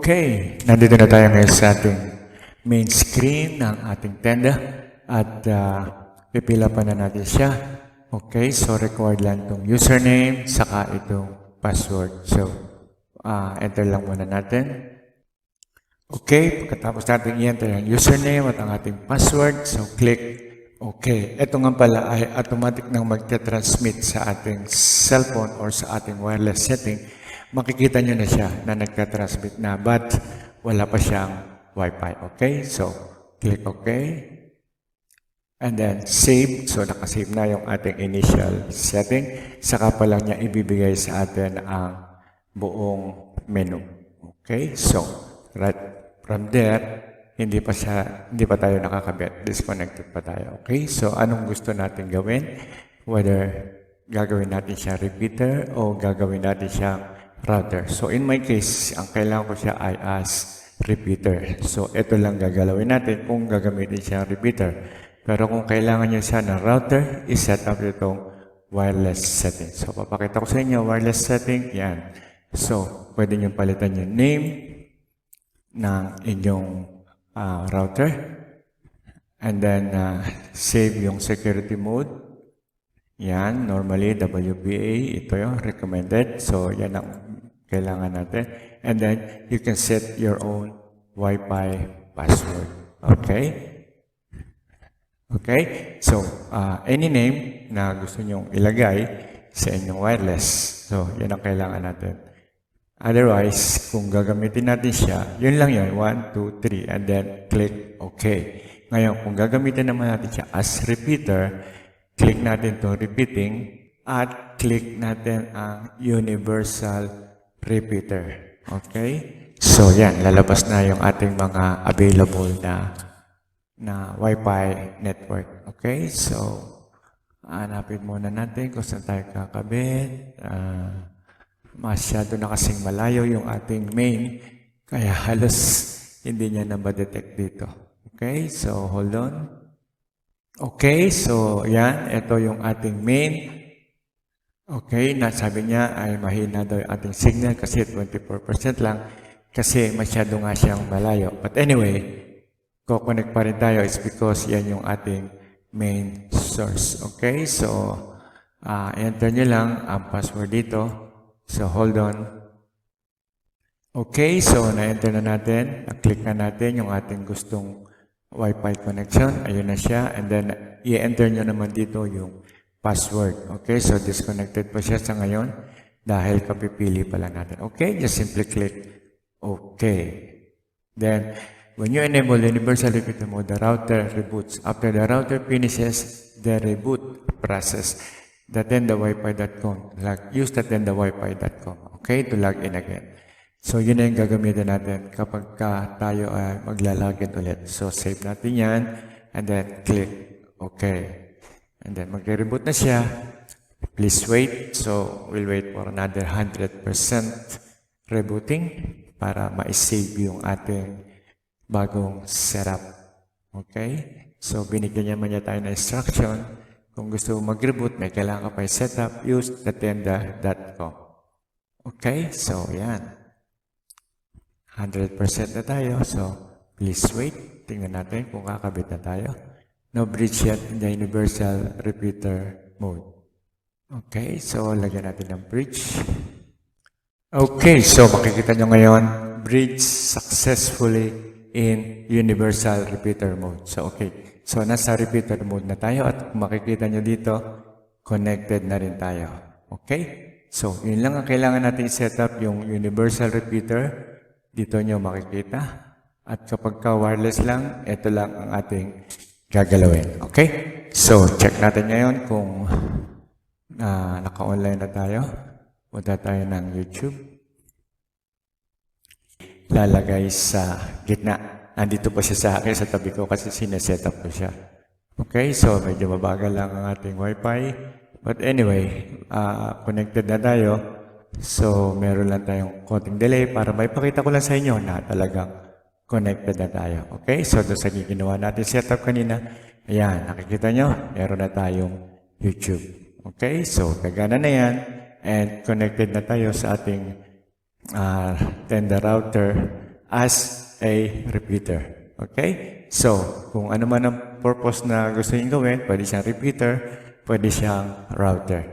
Okay, nandito na tayo ngayon sa ating main screen ng ating Tenda at pipila pa na natin siya. Okay, so required lang itong username saka itong password. So, enter lang muna natin. Okay, pagkatapos natin i-enter ang username at ang ating password, so click OK. Ito nga pala ay automatic nang magte-transmit sa ating cellphone or sa ating wireless setting. Makikita nyo na siya na nagka-transmit na but wala pa siyang Wi-Fi. Okay? So, click OK. And then, save. So, nakasave na yung ating initial setting. Saka pa lang niya ibibigay sa atin ang buong menu. Okay? So, right from there, hindi pa tayo nakakabit. Disconnected pa tayo. Okay? So, anong gusto natin gawin? Whether gagawin natin siya repeater o gagawin natin siyang router. So, in my case, ang kailangan ko siya ay as repeater. So, ito lang gagalawin natin kung gagamitin siya repeater. Pero kung kailangan niya siya ng router, iset up itong wireless setting. So, papakita ko sa inyo, wireless setting, yan. So, pwede nyo palitan yung name ng inyong router. And then, save yung security mode. Yan, normally, WPA, ito yung recommended. So, yan ang kailangan natin. And then, you can set your own Wi-Fi password. Okay? Okay? So, any name na gusto nyong ilagay sa inyong wireless. So, yan ang kailangan natin. Otherwise, kung gagamitin natin siya, yun lang yun. 1, 2, 3, and then click OK. Ngayon, kung gagamitin naman natin siya as repeater, click natin to repeating at click natin ang universal repeater. Okay? So, yan. Lalabas na yung ating mga available na Wi-Fi network. Okay? So, hanapin muna natin kung saan tayo kakabit. Masyado na kasing malayo yung ating main. Kaya halos hindi niya na ma-detect dito. Okay? So, hold on. Okay, so yan, ito yung ating main. Okay, sabi niya ay mahina daw yung ating signal kasi 24% lang kasi masyado nga siyang malayo. But anyway, kukonect pa rin tayo is because yan yung ating main source. Okay, so enter nyo lang ang password dito. So hold on. Okay, so na-enter na natin. Na-click na natin yung ating gustong Wi-Fi connection. Ayun na siya. And then, i-enter nyo naman dito yung password. Okay, so disconnected pa siya sa ngayon dahil kapipili pa lang natin. Okay, just simply click OK. Then, when you enable universal repeater mode, the router reboots. After the router finishes the reboot process, the TendaWiFi.com. Use the TendaWiFi.com. Okay, to log in again. So, yun na yung gagamitin natin kapag tayo ay maglalagin ulit. So, save natin yan. And then, click OK. And then, magre-reboot na siya. Please wait. So, we'll wait for another 100% rebooting para ma-save yung ating bagong setup. Okay? So, binigyan niya tayo ng instruction. Kung gusto mag-reboot, may kailangan ka pa i-setup, use the Tenda.com. Okay? So, yan. 100% na tayo. So, please wait. Tingnan natin kung kakabit na tayo. No bridge yet in the universal repeater mode. Okay, so lagyan natin ng bridge. Okay, so makikita nyo ngayon, bridge successfully in universal repeater mode. So, okay. So, nasa repeater mode na tayo at kung makikita nyo dito, connected na rin tayo. Okay? So, yun lang ang kailangan natin i-setup yung universal repeater. Dito nyo makikita. At kapag wireless lang, ito lang ang ating gagalawin. Okay? So, check natin ngayon kung naka-online na tayo. Punta tayo ng YouTube. Lalagay sa gitna. Nandito pa siya sa akin sa tabi ko kasi sinesetup ko siya. Okay? So, medyo mabagal lang ang ating Wi-Fi. But anyway, connected na tayo. So, meron lang tayong konting delay para maipakita ko lang sa inyo na talagang connected na tayo. Okay? So, doon sa ginawa natin setup kanina, ayan, nakikita nyo, meron na tayong YouTube. Okay? So, gagana na yan and connected na tayo sa ating Tenda router as a repeater. Okay? So, kung ano man ang purpose na gusto nyo gawin, pwede siyang repeater, pwede siyang router.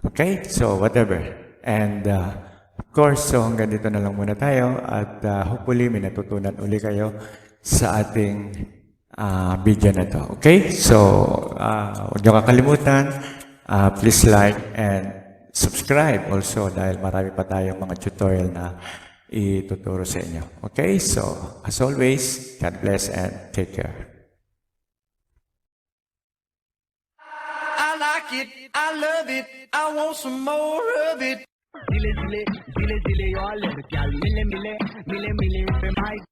Okay? So, whatever. And, of course, so hanggang dito na lang muna tayo at hopefully may natutunan uli kayo sa ating video na to. Okay? So, huwag niyo kakalimutan, please like and subscribe also dahil marami pa tayong mga tutorial na ituturo sa inyo. Okay? So, as always, God bless and take care. I like it, I love it, I want some more of it. Zile, zile, zile, zile, yo alert, gal, mile, mile, mile, mile,